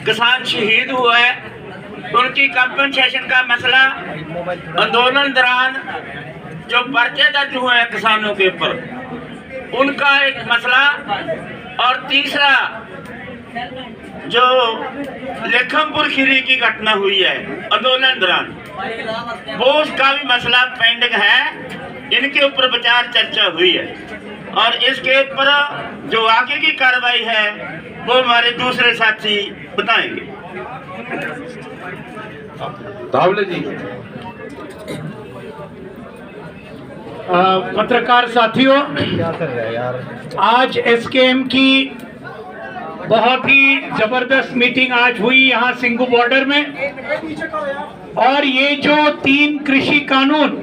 किसान शहीद हुआ है, उनकी कंपनसेशन का मसला, आंदोलन दौरान जो पर्चे दर्ज हुए हैं किसानों के ऊपर उनका एक मसला, और तीसरा जो लेखमपुर खीरी की घटना हुई है आंदोलन दौरान, वो उसका भी मसला पेंडिंग है। इनके ऊपर विचार चर्चा हुई है और इसके ऊपर जो आगे की कार्रवाई है वो हमारे दूसरे साथी बताएंगे। धावले जी। पत्रकार साथियों, आज एसकेएम की बहुत ही जबरदस्त मीटिंग आज हुई यहाँ सिंगू बॉर्डर में, और ये जो 3 कृषि कानून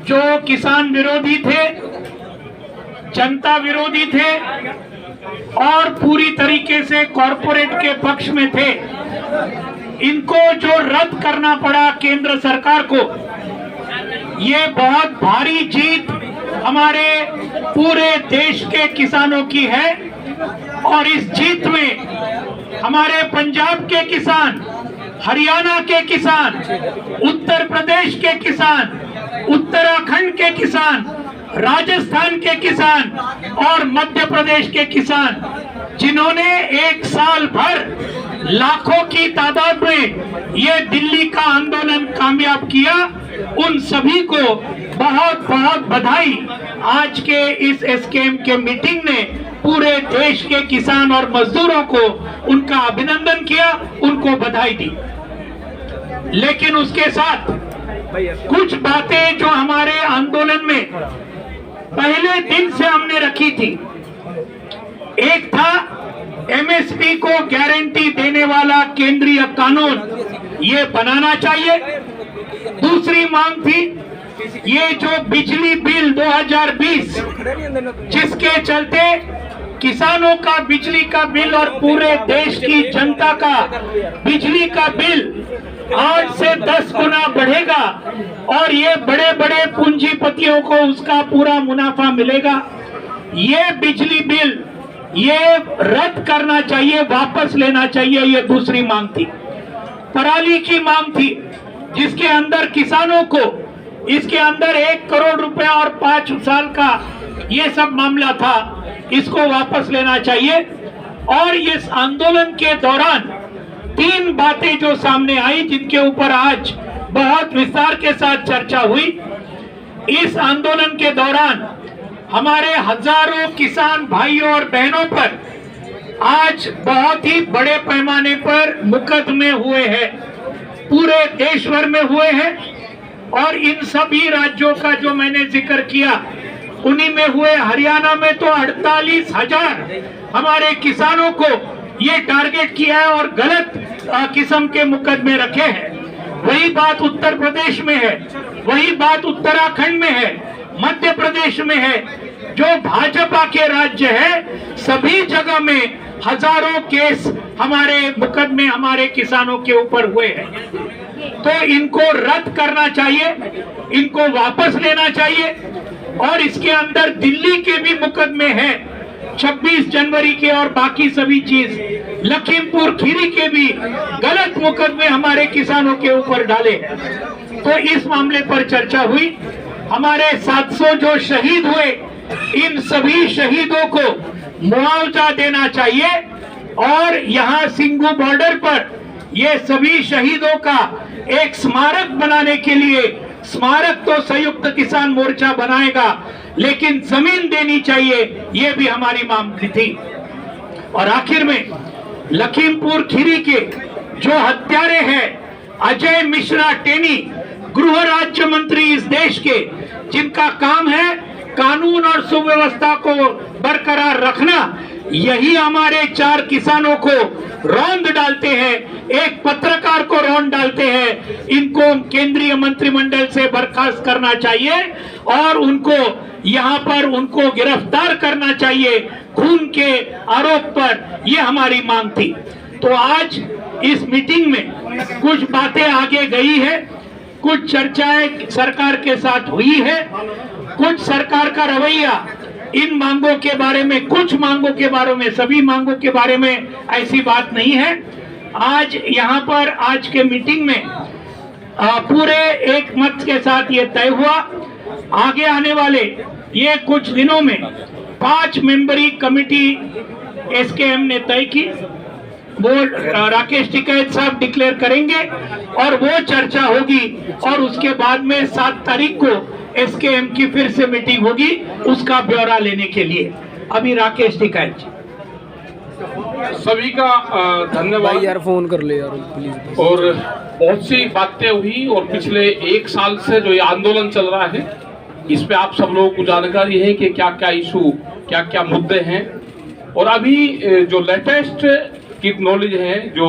जो किसान विरोधी थे, जनता विरोधी थे और पूरी तरीके से कॉरपोरेट के पक्ष में थे, इनको जो रद्द करना पड़ा केंद्र सरकार को, ये बहुत भारी जीत हमारे पूरे देश के किसानों की है। और इस जीत में हमारे पंजाब के किसान, हरियाणा के किसान, उत्तर प्रदेश के किसान, उत्तराखंड के किसान, राजस्थान के किसान और मध्य प्रदेश के किसान, जिन्होंने एक साल भर लाखों की तादाद में ये दिल्ली का आंदोलन कामयाब किया, उन सभी को बहुत बहुत बधाई। आज के इस एसकेएम के मीटिंग ने पूरे देश के किसान और मजदूरों को उनका अभिनंदन किया, उनको बधाई दी। लेकिन उसके साथ कुछ बातें जो हमारे आंदोलन में पहले दिन से हमने रखी थी, एक था एमएसपी को गारंटी देने वाला केंद्रीय कानून ये बनाना चाहिए। दूसरी मांग थी ये जो बिजली बिल 2020 जिसके चलते किसानों का बिजली का बिल और पूरे देश की जनता का बिजली का बिल 8 से 10 गुना बढ़ेगा और ये बड़े बड़े पूंजीपतियों को उसका पूरा मुनाफा मिलेगा। ये बिजली बिल ये रद्द करना चाहिए, वापस लेना चाहिए, ये दूसरी मांग थी। पराली की मांग थी जिसके अंदर किसानों को इसके अंदर 1 करोड़ रुपए और 5 साल का ये सब मामला था, इसको वापस लेना चाहिए। और इस आंदोलन के दौरान 3 बातें जो सामने आई जिनके ऊपर आज बहुत विस्तार के साथ चर्चा हुई। इस आंदोलन के दौरान हमारे हजारों किसान भाइयों और बहनों पर आज बहुत ही बड़े पैमाने पर मुकदमे हुए हैं, पूरे देश भर में हुए हैं, और इन सभी राज्यों का जो मैंने जिक्र किया उन्हीं में हुए। हरियाणा में तो 48,000 हमारे किसानों को ये टारगेट किया है और गलत किस्म के मुकदमे रखे हैं। वही बात उत्तर प्रदेश में है, वही बात उत्तराखंड में है, मध्य प्रदेश में है। जो भाजपा के राज्य है सभी जगह में हजारों केस हमारे मुकदमे हमारे किसानों के ऊपर हुए हैं। तो इनको रद्द करना चाहिए, इनको वापस लेना चाहिए। और इसके अंदर दिल्ली के भी मुकदमे हैं, 26 जनवरी के और बाकी सभी चीज, लखीमपुर खीरी के भी गलत मुकदमे हमारे किसानों के ऊपर डाले। तो इस मामले पर चर्चा हुई। हमारे 700 जो शहीद हुए, इन सभी शहीदों को मुआवजा देना चाहिए और यहाँ सिंगू बॉर्डर पर ये सभी शहीदों का एक स्मारक बनाने के लिए, स्मारक तो संयुक्त किसान मोर्चा बनाएगा, लेकिन जमीन देनी चाहिए, ये भी हमारी मांग थी। और आखिर में लखीमपुर खीरी के जो हत्यारे हैं अजय मिश्रा टेनी, गृह राज्य मंत्री इस देश के, जिनका काम है कानून और सुव्यवस्था को बरकरार रखना, यही हमारे 4 किसानों को रौंद डालते हैं, एक पत्रकार को रौंद डालते हैं। इनको केंद्रीय मंत्रिमंडल से बर्खास्त करना चाहिए और उनको यहाँ पर उनको गिरफ्तार करना चाहिए खून के आरोप पर। ये हमारी मांग थी। तो आज इस मीटिंग में कुछ बातें आगे गई है, कुछ चर्चाएं सरकार के साथ हुई है, कुछ सरकार का रवैया इन मांगों के बारे में, कुछ मांगों के बारे में, सभी मांगों के बारे में ऐसी बात नहीं है। आज यहाँ पर आज के मीटिंग में पूरे एक मत के साथ ये तय हुआ, आगे आने वाले ये कुछ दिनों में 5 मेंबरी कमेटी एसकेएम ने तय की। वो राकेश टिकैत साहब डिक्लेयर करेंगे और वो चर्चा होगी और उसके बाद में 7 तारीख को एसकेएम की फिर से मीटिंग होगी उसका ब्यौरा लेने के लिए। अभी राकेश टिकैत जी। सभी का धन्यवाद यार, फोन कर ले यार प्लीज। और बहुत सी बातें हुई और पिछले 1 साल से जो ये आंदोलन चल रहा है इस पे आप सब लोगों को जानकारी है कि क्या क्या इशू, क्या क्या मुद्दे हैं। और अभी जो लेटेस्ट की नॉलेज है जो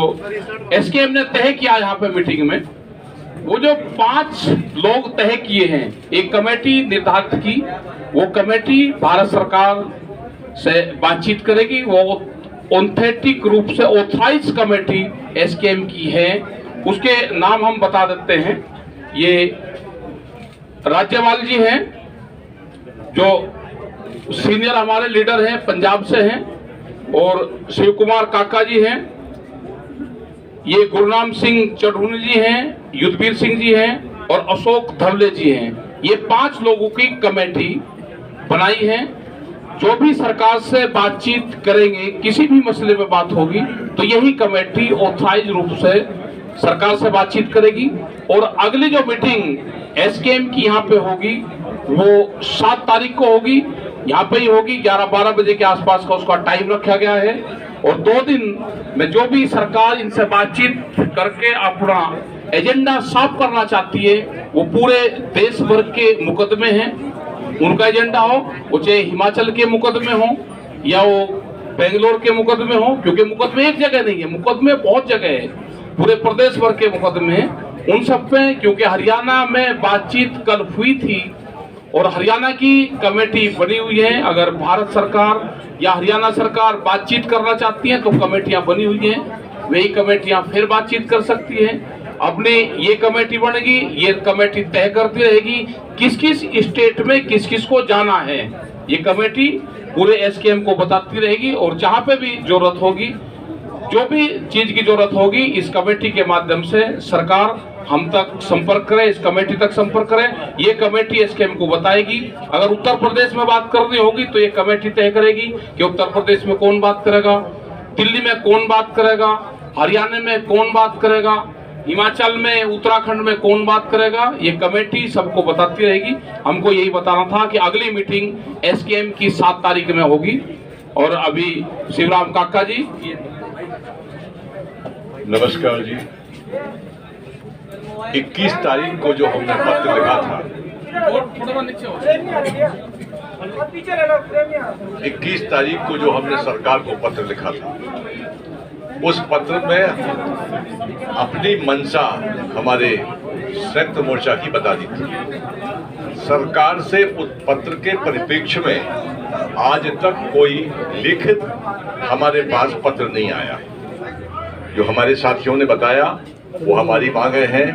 एसकेएम ने तय किया यहाँ पे मीटिंग में, वो जो 5 लोग तय किए हैं, एक कमेटी निर्धारित की, वो कमेटी भारत सरकार से बातचीत करेगी। वो ऑथेंटिक रूप से ऑथराइज कमेटी एसकेएम की है, उसके नाम हम बता देते हैं। ये राज्यपाल जी हैं जो सीनियर हमारे लीडर हैं, पंजाब से हैं, और शिव कुमार काका जी हैं, ये गुरनाम सिंह चढ़ूनी जी हैं, युद्धवीर सिंह जी हैं और अशोक धवले जी हैं। ये 5 लोगों की कमेटी बनाई है जो भी सरकार से बातचीत करेंगे, किसी भी मसले में बात होगी तो यही कमेटी ऑथराइज रूप से सरकार से बातचीत करेगी। और अगली जो मीटिंग एसकेएम की यहाँ पे होगी वो 7 तारीख को होगी, यहाँ पे ही होगी। 11-12 बजे के आसपास का उसका टाइम रखा गया है। और 2 दिन में जो भी सरकार इनसे बातचीत करके अपना एजेंडा साफ करना चाहती है, वो पूरे देश भर के मुकदमे हैं, उनका एजेंडा हो, वो चाहे हिमाचल के मुकदमे हो या वो बेंगलोर के मुकदमे हो, क्योंकि मुकदमे एक जगह नहीं है, मुकदमे बहुत जगह है, पूरे प्रदेश भर के मुकदमे हैं, उन सब पे। क्योंकि हरियाणा में बातचीत कल हुई थी और हरियाणा की कमेटी बनी हुई है। अगर भारत सरकार या हरियाणा सरकार बातचीत करना चाहती है तो कमेटियां बनी हुई हैं, वही कमेटियां फिर बातचीत कर सकती हैं। अपने ये कमेटी बनेगी, ये कमेटी तय करती रहेगी किस किस स्टेट में किस किस को जाना है, ये कमेटी पूरे एसकेएम को बताती रहेगी। और जहां पे भी जरूरत होगी, जो भी चीज की जरूरत होगी, इस कमेटी के माध्यम से सरकार हम तक संपर्क करे, इस कमेटी तक संपर्क करे, ये कमेटी एसकेएम को बताएगी। अगर उत्तर प्रदेश में बात करनी होगी तो ये कमेटी तय करेगी कि उत्तर प्रदेश में कौन बात करेगा, दिल्ली में कौन बात करेगा, हरियाणा में कौन बात करेगा, हिमाचल में, उत्तराखंड में कौन बात करेगा, ये कमेटी सबको बताती रहेगी। हमको यही बताना था कि अगली मीटिंग एसकेएम की 7 तारीख में होगी। और अभी शिवराम काका जी। नमस्कार जी। 21 तारीख को जो हमने पत्र लिखा था, 21 तारीख को जो हमने सरकार को पत्र लिखा था, उस पत्र में अपनी मंशा हमारे संयुक्त मोर्चा की बता दी थी। सरकार से उस पत्र के परिप्रेक्ष्य में आज तक कोई लिखित हमारे पास पत्र नहीं आया। जो हमारे साथियों ने बताया वो हमारी मांगे हैं।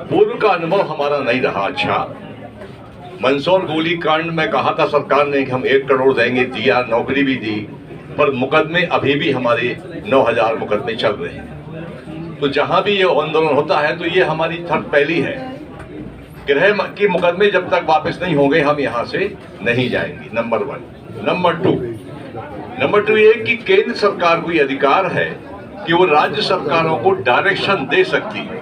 पूर्व का अनुभव हमारा नहीं रहा अच्छा। मंदसौर गोलीकांड में कहा था सरकार ने कि हम 1 करोड़ देंगे, दिया, नौकरी भी दी, पर मुकदमे अभी भी हमारे 9000 मुकदमे चल रहे हैं। तो जहां भी ये आंदोलन होता है तो ये हमारी थर्ड पहली है, गृह के मुकदमे जब तक वापस नहीं होंगे हम यहाँ से नहीं जाएंगे, नंबर 1। नंबर 2 ये कि केंद्र सरकार को ये अधिकार है कि वो राज्य सरकारों को डायरेक्शन दे सकती है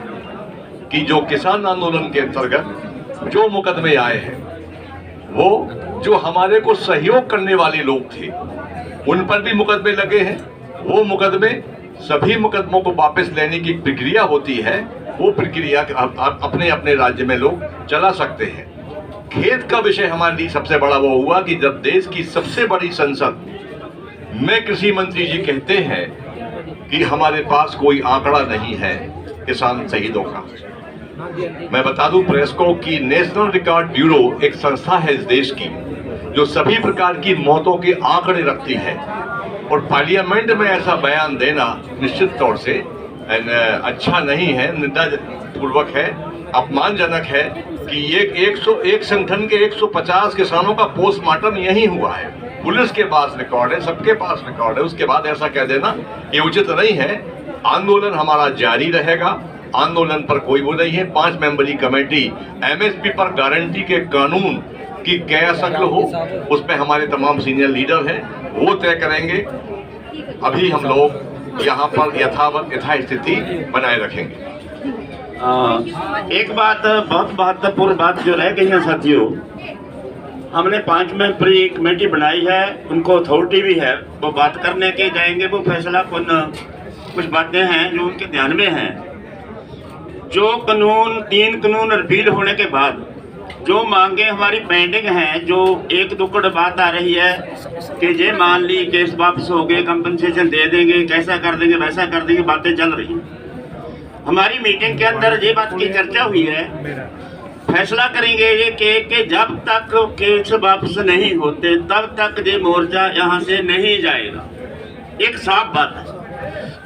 कि जो किसान आंदोलन के अंतर्गत जो मुकदमे आए हैं, वो जो हमारे को सहयोग करने वाले लोग थे उन पर भी मुकदमे लगे हैं, वो मुकदमे सभी मुकदमों को वापस लेने की प्रक्रिया होती है, वो प्रक्रिया अपने अपने राज्य में लोग चला सकते हैं। खेद का विषय हमारे लिए सबसे बड़ा वो हुआ कि जब देश की सबसे बड़ी संसद में कृषि मंत्री जी कहते हैं कि हमारे पास कोई आंकड़ा नहीं है किसान शहीदों का। मैं बता दूं प्रेस को कि नेशनल रिकॉर्ड ब्यूरो एक संस्था है इस देश की जो सभी प्रकार की मौतों के आंकड़े रखती है, और पार्लियामेंट में ऐसा बयान देना निश्चित तौर से अच्छा नहीं है, निंदा पूर्वक है। अपमानजनक है कि ये 101 संगठन के 150 किसानों का पोस्टमार्टम यही हुआ है। पुलिस के पास रिकॉर्ड है, सबके पास रिकॉर्ड है, उसके बाद ऐसा कह देना ये उचित नहीं है। आंदोलन हमारा जारी रहेगा, आंदोलन पर कोई वो नहीं है। 5 मेंबरी कमेटी एमएसपी पर गारंटी के कानून की क्या शक्ल हो, उस पर हमारे तमाम सीनियर लीडर हैं, वो तय करेंगे। अभी हम लोग यहाँ पर यथावत यथास्थिति बनाए रखेंगे। एक बात बहुत महत्वपूर्ण बात जो रह गई है साथियों, हमने 5 मेंबरी कमेटी बनाई है, उनको अथॉरिटी भी है, वो बात करने के जाएंगे, वो फैसला कुछ बातें हैं जो उनके ध्यान में हैं। जो कानून 3 कानून रिपील होने के बाद जो मांगे हमारी पेंडिंग हैं, जो एक दुक्कड़ बात आ रही है कि ये मान ली केस वापस हो गए, कंपनसेशन दे देंगे, कैसा कर देंगे वैसा कर देंगे, बातें चल रही हैं। हमारी मीटिंग के अंदर ये बात की चर्चा हुई है, फैसला करेंगे ये कि जब तक केस वापस नहीं होते तब तक ये मोर्चा यहाँ से नहीं जाएगा। एक साफ बात है।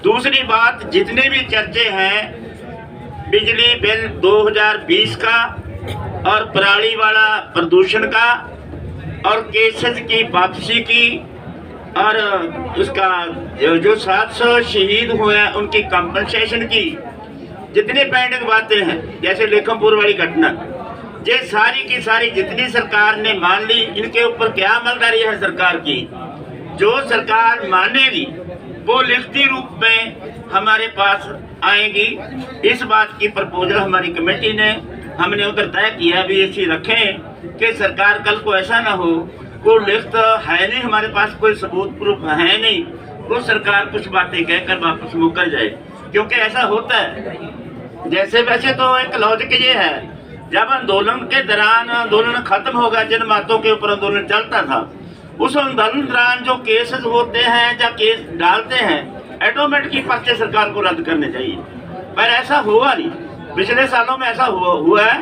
दूसरी बात, जितने भी चर्चे हैं बिजली बिल 2020 का और पराली वाला प्रदूषण का और केसेस की वापसी की और उसका जो 700 शहीद हुए हैं उनकी कंपनसेशन की, जितनी पेंडिंग बातें हैं, जैसे लेखमपुर वाली घटना, ये सारी की सारी जितनी सरकार ने मान ली, इनके ऊपर क्या अमलदारी है सरकार की। जो सरकार मानेगी वो लिखती रूप में हमारे पास आएगी। इस बात की प्रपोजल हमारी कमेटी ने, हमने उधर तय किया भी ऐसी रखें कि सरकार कल को ऐसा ना हो, वो लिखत है नहीं हमारे पास, कोई सबूत प्रूफ है नहीं, वो सरकार कुछ बातें कहकर वापस मुकर जाए। क्योंकि ऐसा होता है, जैसे वैसे तो एक लॉजिक ये है, जब आंदोलन के दौरान आंदोलन खत्म होगा, जिन बातों के ऊपर आंदोलन चलता था, उस आंदोलन दौरान जो केसेस होते हैं या केस डालते हैं, ऑटोमेटिकली पर्चे सरकार को रद्द करने चाहिए, पर ऐसा हुआ नहीं। पिछले सालों में ऐसा हुआ है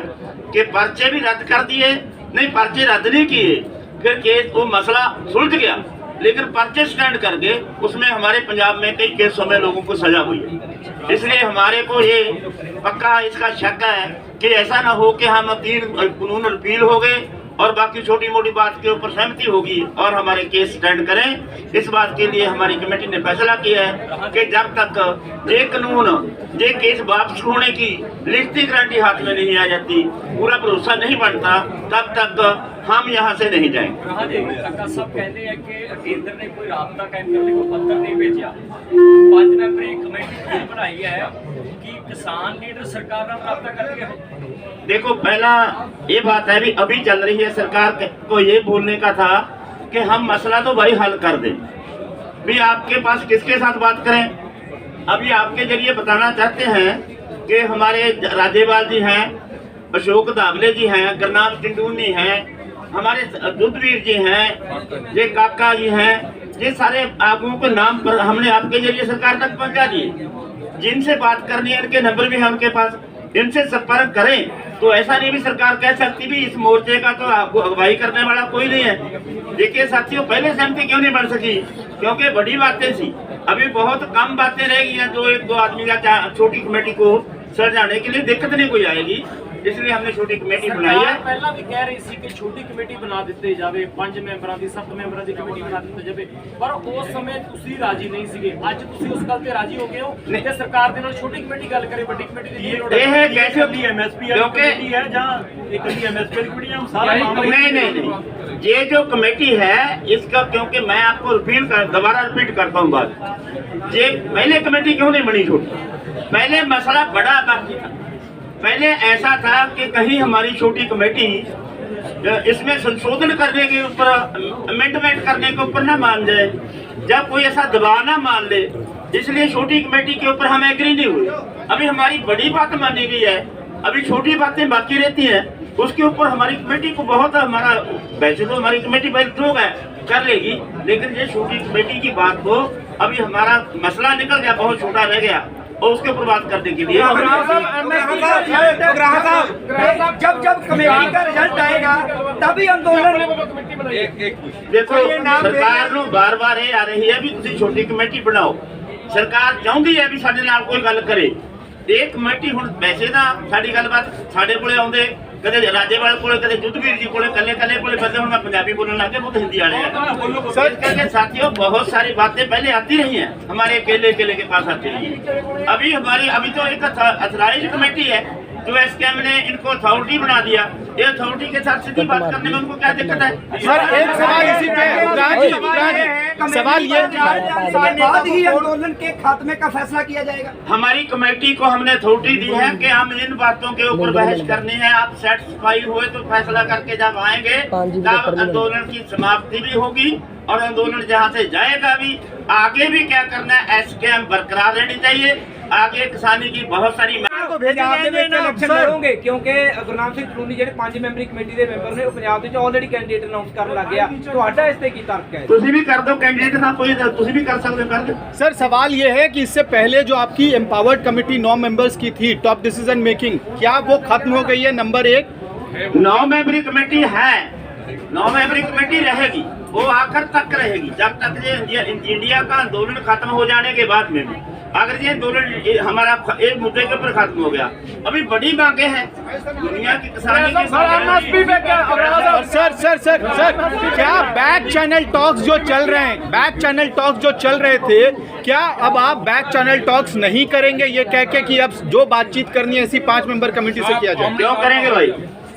कि पर्चे भी रद्द कर दिए, नहीं पर्चे रद्द नहीं किए, फिर केस वो मसला सुलझ गया, लेकिन पर्चे स्टैंड करके उसमें हमारे पंजाब में कई केसों में लोगों को सजा हुई है। इसलिए हमारे को ये पक्का इसका शक है कि ऐसा ना हो कि हम 3 कानून रिपील हो गए और बाकी छोटी मोटी बात के ऊपर सहमति होगी और हमारे केस स्टैंड करें। इस बात के लिए हमारी कमेटी ने फैसला किया है कि जब तक ये कानून ये केस वापस होने की लिखती गारंटी हाथ में नहीं आ जाती, पूरा भरोसा नहीं बनता, तब तक हम यहाँ से नहीं जाएंगे। सब कहते हैं कि केंद्र ने कोई राबता कायम करने को पत्र नहीं भेजा। 5 मेंबरी कमेटी बनाई है कि किसान लीडर सरकार का राबता करके। देखो, पहला ये बात है भी अभी चल रही है, सरकार को ये बोलने का था कि हम मसला तो भाई हल कर दें, भी आपके पास किसके साथ बात करें। अभी आपके जरिए बताना चाहते हैं कि हमारे राज्यपाल जी हैं, अशोक दाबले जी हैं, गुरनाम टिंडूनी हैं, हमारे दुधवीर जी हैं, ये काका जी हैं, ये सारे आगुओं के नाम पर हमने आपके जरिए सरकार तक पहुंचा दिए। जिनसे बात करनी है इनके नंबर भी है उनके पास, इनसे संपर्क करें। तो ऐसा नहीं भी सरकार कह सकती भी इस मोर्चे का तो आपको अगुवाई करने वाला कोई नहीं है। देखिए साथियों, पहले सहमति क्यों नहीं बन सकी, क्योंकि बड़ी बातें थी, अभी बहुत कम बातें रह गई हैं जो 1-2 आदमी का छोटी कमेटी को सजाने के लिए दिक्कत नहीं कोई आएगी, इसलिए हमने छोटी कमेटी बनाई है। पहला भी कह रही थी कि छोटी कमेटी बना दी जाए, 5 ਮੈਂਬਰਾਂ ਦੀ 7 ਮੈਂਬਰਾਂ ਦੀ कमेटी बना दी जाए, पर उस समय ਤੁਸੀਂ ਰਾਜੀ ਨਹੀਂ ਸੀਗੇ। ਅੱਜ ਤੁਸੀਂ ਉਸ ਗੱਲ ਤੇ ਰਾਜੀ ਹੋ ਗਏ ਹੋ ਕਿ ਸਰਕਾਰ ਦੇ ਨਾਲ ਛੋਟੀ ਕਮੇਟੀ ਗੱਲ ਕਰੇ, ਵੱਡੀ ਕਮੇਟੀ ਦੀ ਲੋੜ ਇਹ ਹੈ कैसे भी एमएसपी कमेटी है जहां एक एमएसपी कमेटी हम सारा नहीं, ये जो कमेटी है इसका, क्योंकि मैं आपको दोबारा रिपीट करता हूँ बात, ये पहले कमेटी क्यों नहीं बनी छोटी, पहले मसला बड़ा बाकी था। पहले ऐसा था कि कहीं हमारी छोटी कमेटी इसमें संशोधन करने के ऊपर, अमेंडमेंट करने के ऊपर ना मान जाए, जब कोई ऐसा दबाव ना मान ले, इसलिए छोटी कमेटी के ऊपर हम एग्री नहीं हुए। अभी हमारी बड़ी बात मानी गई है, अभी छोटी बातें बाकी रहती हैं, उसके ऊपर हमारी कमेटी को बहुत, हमारा वैसे तो हमारी कमेटी पहले जो है कर लेगी, लेकिन ये छोटी कमेटी की बात को अभी हमारा मसला निकल गया, बहुत छोटा रह गया, और उसके ऊपर बात करने के लिए जब कमेटी का रिजल्ट आएगा तभी आंदोलन। देखो, सरकार ਨੂੰ बार-बार ਇਹ आ रही है भी ਤੁਸੀਂ छोटी कमेटी बनाओ, सरकार चाहती है भी ਸਾਡੇ ਨਾਲ कोई गल करे, ਇਹ ਕਮੇਟੀ ਹੁਣ ਵੈਸੇ ਤਾਂ ਸਾਡੀ ਗੱਲਬਾਤ ਸਾਡੇ ਕੋਲੇ ਆਉਂਦੇ ਕਦੇ ਰਾਜੇਵਾਲ ਕੋਲੇ ਕਦੇ ਜੁੱਧਵੀਰ ਜੀ ਕੋਲੇ ਕੱਲੇ ਕੋਲੇ ਬੰਦੇ ਹੁਣ मैं पंजाबी बोलने लग गया, बहुत हिंदी वाले हैं। सर करके साथियों बहुत सारी बातें पहले आती रही हैं, हमारे अकेले के पास आती रही हैं। अभी तो एक अथराइज कमेटी है जो एसकेएम ने इनको अथॉरिटी बना दिया। ये अथॉरिटी के साथ सीधी बात करने में उनको क्या दिक्कत है? सर एक सवाल इसी पे सवाल ये बाद ही आंदोलन के खात्मे का फैसला किया जाएगा। हमारी कमेटी को हमने अथॉरिटी दी है कि हम इन बातों के ऊपर बहस करनी है। आप सेटिस्फाई हुए तो फैसला करके जब आएंगे तब आंदोलन की समाप्ति भी होगी और आंदोलन जहाँ से जाएगा भी। आगे भी क्या करना है, एसकेएम बरकरार रहनी चाहिए। आगे किसानी की बहुत सारी ਪੰਜਾਬ ਦੇ ਵਿੱਚ ਇਲੈਕਸ਼ਨ ਲੜੋਗੇ ਕਿਉਂਕਿ ਗੁਰਨਾਮ ਸਿੰਘ ਚੜੂਨੀ ਜਿਹੜੇ 5 ਮੈਂਬਰੀ ਕਮੇਟੀ ਦੇ ਮੈਂਬਰ ਨੇ ਉਹ ਪੰਜਾਬ ਦੇ ਵਿੱਚ ਆਲਰੇਡੀ ਕੈਂਡੀਡੇਟ ਅਨਾਉਂਸ ਕਰਨ ਲੱਗ ਗਿਆ। ਤੁਹਾਡਾ ਇਸ ਤੇ ਕੀ ਤਰਕ ਹੈ? ਤੁਸੀਂ ਵੀ ਕਰ ਦਿਓ ਕੈਂਡੀਡੇਟ ਨਾਲ, ਕੋਈ ਤੁਸੀਂ भी कर सकते हो, कर दो। सर सवाल ये है कि इससे पहले जो आपकी एम्पावर्ड कमेटी 9 मेंबर्स की थी, टॉप डिसीजन मेकिंग, क्या वो खत्म हो गई है? नंबर 1। 9 मेंबरी कमेटी है, 9 मेंबरी कमेटी रहेगी, वो आखिर तक रहेगी जब तक ये इंडिया का आंदोलन खत्म हो जाने के बाद में भी। अगर ये आंदोलन हमारा एक मुद्दे के ऊपर खत्म हो गया, अभी बड़ी मांगे हैं दुनिया की किसानी की। सर क्या बैक चैनल टॉक्स जो चल रहे हैं, बैक चैनल टॉक्स जो चल रहे थे, क्या अब आप बैक चैनल टॉक्स नहीं करेंगे ये कह के कि अब जो बातचीत करनी है ऐसी 5 मेंबर कमेटी से किया जाए? क्यों करेंगे भाई?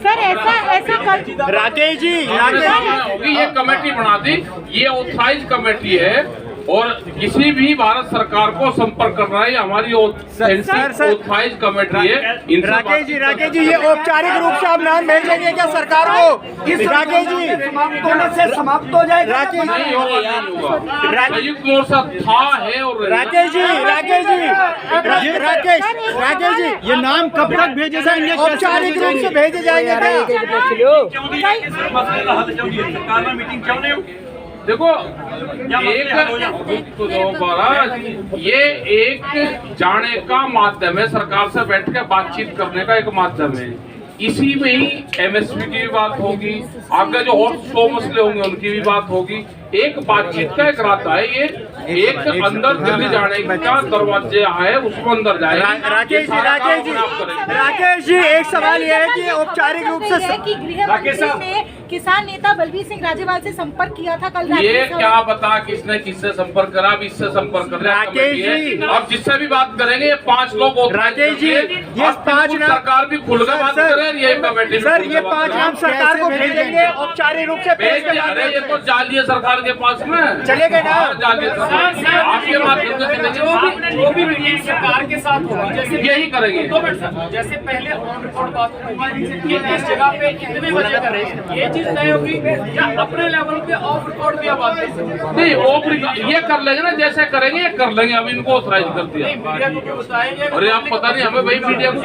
सर ऐसा कर राकेश जी होगी ये कमेटी बना दी, ये ऑथराइज कमेटी है और किसी भी भारत सरकार को संपर्क करना है, हमारी ऑथराइज कमेटी है। राकेश जी ये औपचारिक रूप से आप नाम भेजेंगे क्या सरकार को? राकेश जी से समाप्त हो जाएगा। नहीं होगा, संयुक्त मोर्चा था है और राकेश जी ये नाम कब तक भेजे जाएंगे? औपचारिक रूप से भेजे जाएंगे देखो ये एक जाने का माध्यम है, सरकार से बैठ के बातचीत करने का एक माध्यम है। इसी में ही एमएसपी की भी बात होगी, आगे जो और 100 मसले होंगे उनकी भी बात होगी। एक बातचीत का एक रास्ता है, ये एक अंदर दिल्ली जाने का दरवाजे है, उसको अंदर जाएगा। राकेश जी एक सवाल ये है कि औपचारिक रूप से कि गृहमंत्री ने किसान नेता बलबीर सिंह राजेवाल से संपर्क किया था कल। ये क्या पता किसने किससे संपर्क करा, अब इससे संपर्क कर रहे हैं। अब जिससे भी बात करेंगे ये 5 लोग। राकेश जी ये 5 नाम सरकार भी खुल कर बात करे, ये कमेटी सर ये 5 नाम सरकार को भेजेंगे औपचारिक रूप से भेज के। अरे ये तो जाली है सरकार के पास में, चलेगा ना? जाली है आपके माध्यम से चलेंगे, वो भी मीटिंग सरकार के साथ होगी। जैसे यही करेंगे। 2 मिनट सर, जैसे पहले ऑन रिकॉर्ड बात हुई कि इस जगह पे इतने बजे करें, ये चीज तय होगी या अपने लेवल पे ऑफ रिकॉर्ड भी बात कर सकते? नहीं ऑफ ये कर लेंगे ना, जैसे करेंगे ये कर लेंगे। अब इनको ऑथराइज कर दिया। मीडिया को क्यों बताएंगे? अरे आप पता नहीं हमें भाई मीडिया को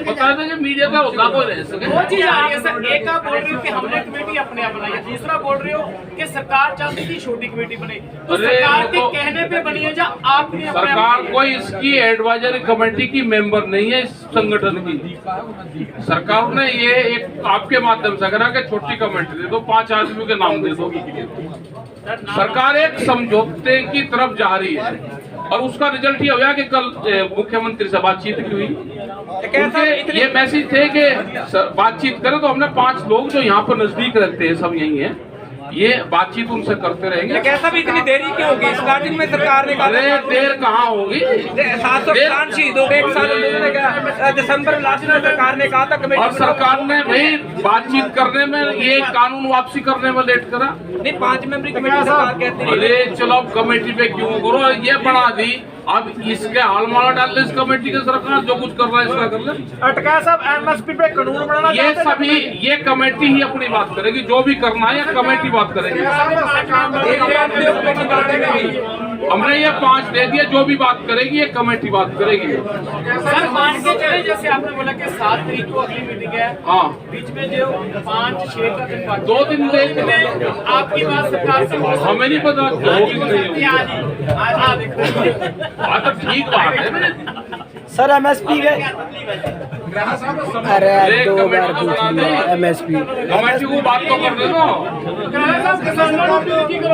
बता देंगे, मीडिया का होता कोई रह सके। वो चीज आ रही है सर, एक आप बोल रहे हो कि हमने कमेटी अपने आप बनाई है, दूसरा बोल रहे हो कि सरकार चाहती थी छोटी कमेटी बने, तो सरकार के कहने पे बनी है या आपने? सरकार कोई इसकी एडवाइजरी कमेटी की मेंबर नहीं है इस संगठन की। सरकार ने ये एक आपके माध्यम से करा कि छोटी कमेटी दे दो, 5 आदमियों के नाम दे दो। सरकार एक समझौते की तरफ जा रही है और उसका रिजल्ट ये हुआ कि कल मुख्यमंत्री से बातचीत की हुई। उनके ये मैसेज थे कि बातचीत करें, तो हमने 5 लोग जो यहाँ पर नजदीक रहते हैं, सब यही हैं, ये बातचीत उनसे करते रहेंगे। कैसा भी इतनी देरी क्यों होगी? स्टार्टिंग में सरकार ने कहा देर कहाँ होगी, 700 किसान शहीद हो गए, 1 साल दिसंबर लास्ट में सरकार ने कहा था कमेटी। और सरकार ने भाई बातचीत करने में, ये कानून वापसी करने में लेट करा। नहीं 5 मेंबरी कमेटी सरकार कहती है। अरे चलो अब कमेटी पे क्यों करो, ये बढ़ा दी, अब इसके हाल माला डाल ले इस कमेटी के। सरकार जो कुछ कर रहा है इसका कर ले। अटका साहब एमएसपी पे कानून बनाना ये सभी ये कमेटी ही अपनी बात करेगी, जो भी करना है कमेटी बात करेगी। हमने ये 5 दे दिया, जो भी बात करेगी ये कमेटी बात करेगी। सर मान के चले, जैसे आपने बोला कि 7 तारीख को अगली मीटिंग है, हाँ बीच में जो 5-6 का दिन बाकी 2 दिन ले आपकी बात सरकार से हमें नहीं पता, 2 दिन नहीं हाँ तो ठीक बात है सर एमएसपी के अरे 2 बार एमएसपी कमेटी को बात तो कर दे दो।